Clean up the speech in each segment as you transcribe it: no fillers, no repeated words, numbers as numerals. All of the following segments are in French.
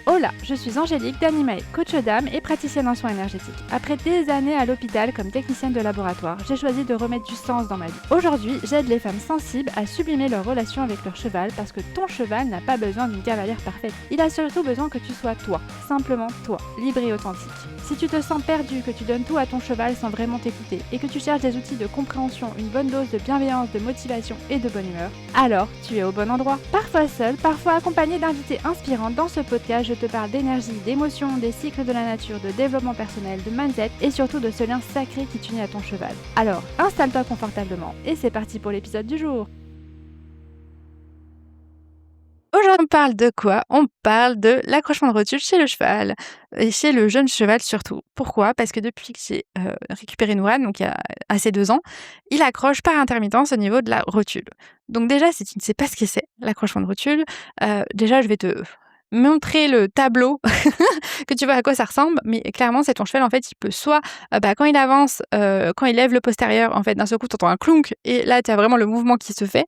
Hola, je suis Angélique d'Animae, coach d'âme et praticienne en soins énergétiques. Après des années à l'hôpital comme technicienne de laboratoire, j'ai choisi de remettre du sens dans ma vie. Aujourd'hui, j'aide les femmes sensibles à sublimer leur relation avec leur cheval parce que ton cheval n'a pas besoin d'une cavalière parfaite. Il a surtout besoin que tu sois toi, simplement toi, libre et authentique. Si tu te sens perdu, que tu donnes tout à ton cheval sans vraiment t'écouter et que tu cherches des outils de compréhension, une bonne dose de bienveillance, de motivation et de bonne humeur, alors tu es au bon endroit. Parfois seul, parfois accompagné d'invités inspirants, dans ce podcast, je te parle d'énergie, d'émotions, des cycles de la nature, de développement personnel, de mindset et surtout de ce lien sacré qui t'unit à ton cheval. Alors, installe-toi confortablement et c'est parti pour l'épisode du jour. Aujourd'hui, on parle de quoi? On parle de l'accrochement de rotule chez le cheval et chez le jeune cheval surtout. Pourquoi? Parce que depuis que j'ai récupéré Nouran, donc il y a assez 2 ans, il accroche par intermittence au niveau de la rotule. Donc déjà, si tu ne sais pas ce que c'est, l'accrochement de rotule, déjà je vais te montrer le tableau que tu vois à quoi ça ressemble, mais clairement, c'est ton cheval, en fait, il peut soit, quand il avance, quand il lève le postérieur, en fait, d'un seul coup, tu entends un clonk et là, tu as vraiment le mouvement qui se fait,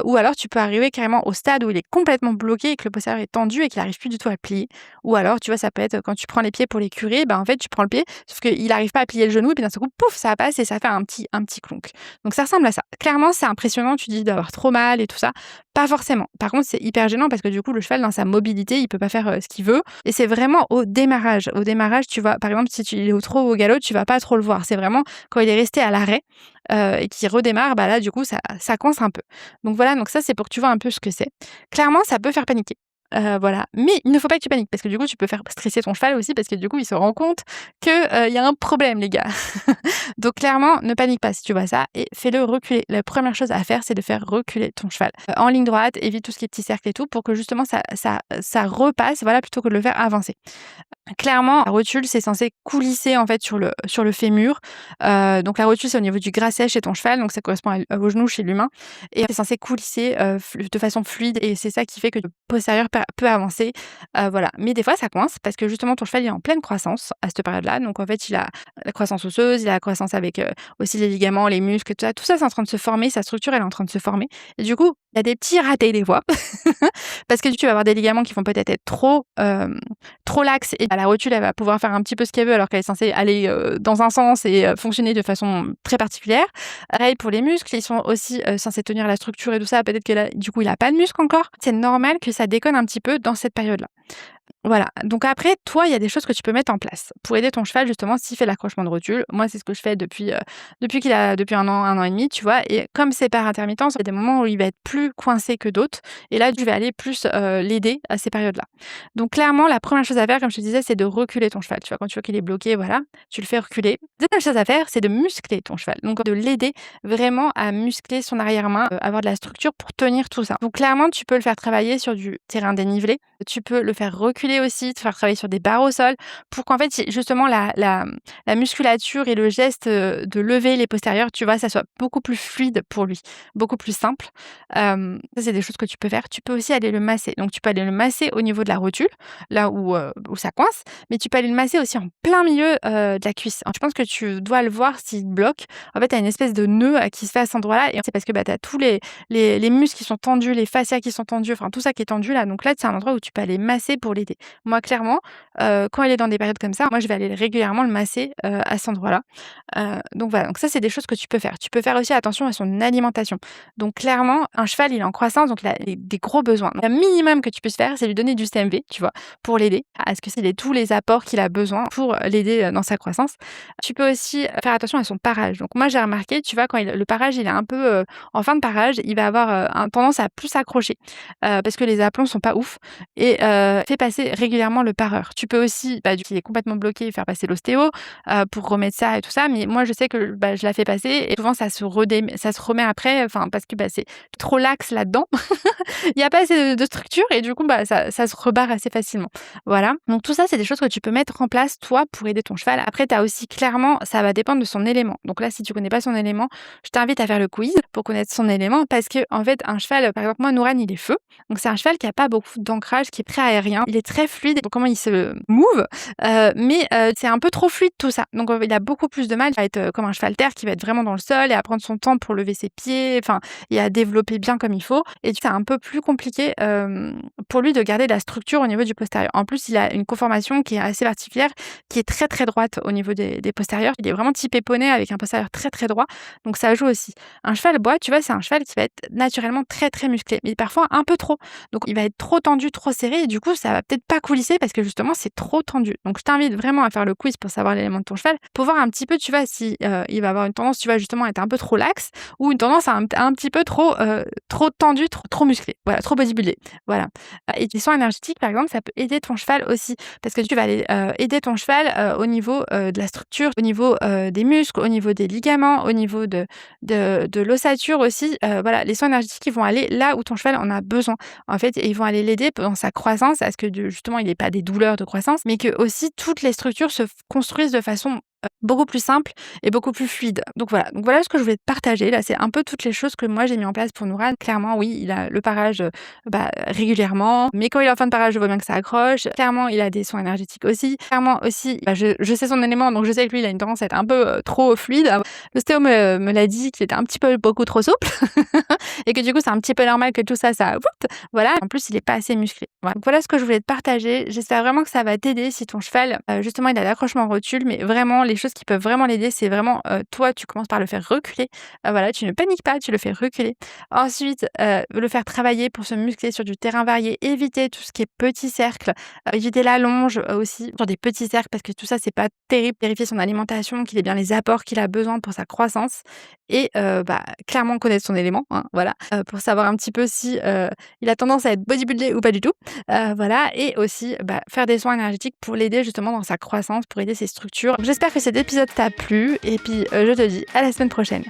ou alors tu peux arriver carrément au stade où il est complètement bloqué et que le postérieur est tendu et qu'il arrive plus du tout à plier. Ou alors, tu vois, ça peut être quand tu prends les pieds pour les curer, en fait, tu prends le pied, sauf qu'il arrive pas à plier le genou et puis d'un seul coup, pouf, ça passe et ça fait un petit clonk. Donc ça ressemble à ça. Clairement, c'est impressionnant, tu dis d'avoir trop mal et tout ça. Pas forcément. Par contre, c'est hyper gênant parce que du coup, le cheval, dans sa mobilité, il peut pas faire, ce qu'il veut et c'est vraiment au démarrage. Au démarrage, tu vois, par exemple, si il est trop au galop, tu vas pas trop le voir. C'est vraiment quand il est resté à l'arrêt, et qu'il redémarre, là, du coup, ça coince un peu. Donc voilà, donc ça, c'est pour que tu vois un peu ce que c'est. Clairement, ça peut faire paniquer. Voilà, mais il ne faut pas que tu paniques parce que du coup, tu peux faire stresser ton cheval aussi parce que du coup, il se rend compte que, il y a un problème, les gars. Donc clairement, ne panique pas si tu vois ça et fais-le reculer. La première chose à faire, c'est de faire reculer ton cheval. En ligne droite, évite tout ce qui est petits cercles et tout pour que justement ça repasse, voilà, plutôt que de le faire avancer. Clairement, la rotule, c'est censé coulisser en fait sur le fémur. Donc la rotule, c'est au niveau du gras-sèche chez ton cheval, donc ça correspond au genou chez l'humain et c'est censé coulisser, de façon fluide et c'est ça qui fait que le postérieur peut avancer, voilà. Mais des fois, ça coince parce que justement ton cheval il est en pleine croissance à cette période-là, donc en fait, il a la croissance osseuse, il a la croissance avec, aussi les ligaments, les muscles, tout ça, c'est en train de se former, sa structure, elle est en train de se former et du coup, il y a des petits ratés des fois parce que tu vas avoir des ligaments qui vont peut-être être trop laxe et la rotule, elle va pouvoir faire un petit peu ce qu'elle veut alors qu'elle est censée aller, dans un sens et fonctionner de façon très particulière. Pareil pour les muscles, ils sont aussi, censés tenir la structure et tout ça. Peut-être que là, du coup, il a pas de muscle encore. C'est normal que ça déconne un petit peu dans cette période-là. Voilà, donc après, toi, il y a des choses que tu peux mettre en place pour aider ton cheval justement s'il fait l'accrochement de rotule. Moi, c'est ce que je fais depuis 1 an et demi, tu vois? Et comme c'est par intermittence, il y a des moments où il va être plus coincé que d'autres et là, je vais aller plus, l'aider à ces périodes-là. Donc clairement, la première chose à faire, comme je te disais, c'est de reculer ton cheval. Tu vois? Quand tu vois qu'il est bloqué, voilà, tu le fais reculer. Deuxième chose à faire, c'est de muscler ton cheval, donc de l'aider vraiment à muscler son arrière-main, avoir de la structure pour tenir tout ça. Donc clairement, tu peux le faire travailler sur du terrain dénivelé, tu peux le faire reculer aussi, te faire travailler sur des barres au sol pour qu'en fait, justement la musculature et le geste, de lever les postérieurs, tu vois, ça soit beaucoup plus fluide pour lui, beaucoup plus simple. Ça, c'est des choses que tu peux faire. Tu peux aussi aller le masser. Donc tu peux aller le masser au niveau de la rotule, là où ça coince, mais tu peux aller le masser aussi en plein milieu, de la cuisse. Alors je pense que tu dois le voir s'il bloque. En fait, tu as une espèce de nœud, qui se fait à cet endroit-là et c'est parce que, tu as tous les muscles qui sont tendus, les fascias qui sont tendus, enfin tout ça qui est tendu là. Donc là, c'est un endroit où tu peux aller masser pour l'aider. Moi, clairement, quand il est dans des périodes comme ça, moi, je vais aller régulièrement le masser, à cet endroit-là. Donc voilà, donc ça, c'est des choses que tu peux faire. Tu peux faire aussi attention à son alimentation. Donc clairement, un cheval, il est en croissance, donc il a des gros besoins. Le minimum que tu puisses faire, c'est lui donner du CMV, tu vois, pour l'aider à ce qu'il ait tous les apports qu'il a besoin pour l'aider, dans sa croissance. Tu peux aussi faire attention à son parage. Donc moi, j'ai remarqué, tu vois, quand le parage, il est un peu, en fin de parage, il va avoir, un tendance à plus s'accrocher, parce que les aplombs sont pas ouf et fais passer régulièrement le pareur. Tu peux aussi, du coup, il est complètement bloqué, faire passer l'ostéo, pour remettre ça et tout ça. Mais moi, je sais que, je la fais passer et souvent ça se remet après, enfin parce que, c'est trop laxe là-dedans. Il y a pas assez de structure et du coup, ça se rebarre assez facilement. Voilà, donc tout ça, c'est des choses que tu peux mettre en place, toi, pour aider ton cheval. Après, tu as aussi clairement ça va dépendre de son élément. Donc là, si tu connais pas son élément, je t'invite à faire le quiz pour connaître son élément parce qu'en fait, un cheval, par exemple, moi, Nouran, il est feu. Donc c'est un cheval qui a pas beaucoup d'ancrage, qui est très aérien. Il est très fluide dans comment il se move, mais c'est un peu trop fluide tout ça. Donc il a beaucoup plus de mal à être, comme un cheval terre qui va être vraiment dans le sol et à prendre son temps pour lever ses pieds, enfin et à développer bien comme il faut et c'est un peu plus compliqué, pour lui de garder de la structure au niveau du postérieur. En plus, il a une conformation qui est assez particulière, qui est très, très droite au niveau des postérieurs. Il est vraiment typé poney avec un postérieur très, très droit, donc ça joue aussi. Un cheval bois, tu vois, c'est un cheval qui va être naturellement très, très musclé, mais parfois un peu trop. Donc il va être trop tendu, trop serré et du coup, ça va peut-être pas coulisser parce que justement, c'est trop tendu. Donc je t'invite vraiment à faire le quiz pour savoir l'élément de ton cheval, pour voir un petit peu, tu vois, si, il va avoir une tendance, tu vois, justement à être un peu trop laxe ou une tendance à un petit peu trop tendu, trop musclé. Voilà, trop bodybuildé. Voilà. Et les soins énergétiques, par exemple, ça peut aider ton cheval aussi parce que tu vas aller, aider ton cheval, au niveau, de la structure, au niveau, des muscles, au niveau des ligaments, au niveau de l'ossature aussi. Voilà, les soins énergétiques, ils vont aller là où ton cheval en a besoin. En fait, et ils vont aller l'aider dans sa croissance à ce que justement, il ait pas des douleurs de croissance, mais que aussi toutes les structures se construisent de façon, beaucoup plus simple et beaucoup plus fluide. Donc voilà ce que je voulais te partager là, c'est un peu toutes les choses que moi j'ai mis en place pour Nouran. Clairement oui, il a le parage, régulièrement, mais quand il est en fin de parage, je vois bien que ça accroche. Clairement, il a des soins énergétiques aussi. Clairement aussi, je sais son élément, donc je sais que lui, il a une tendance à être un peu, trop fluide. L'ostéo me l'a dit qu'il était un petit peu beaucoup trop souple et que du coup, c'est un petit peu normal que tout ça, voilà. En plus, il est pas assez musclé. Voilà. Donc voilà ce que je voulais te partager. J'espère vraiment que ça va t'aider si ton cheval, justement, il a l'accrochement en rotule, mais vraiment, les choses qui peuvent vraiment l'aider, c'est vraiment, toi, tu commences par le faire reculer. Voilà, tu ne paniques pas, tu le fais reculer. Ensuite, le faire travailler pour se muscler sur du terrain varié, éviter tout ce qui est petits cercles, éviter la longe, aussi, sur des petits cercles parce que tout ça, c'est pas terrible. Vérifier son alimentation, qu'il ait bien les apports qu'il a besoin pour sa croissance et clairement connaître son élément, hein, voilà, pour savoir un petit peu si, il a tendance à être bodybuildé ou pas du tout. Voilà et aussi, faire des soins énergétiques pour l'aider justement dans sa croissance, pour aider ses structures. J'espère que cet épisode t'a plu et puis, je te dis à la semaine prochaine.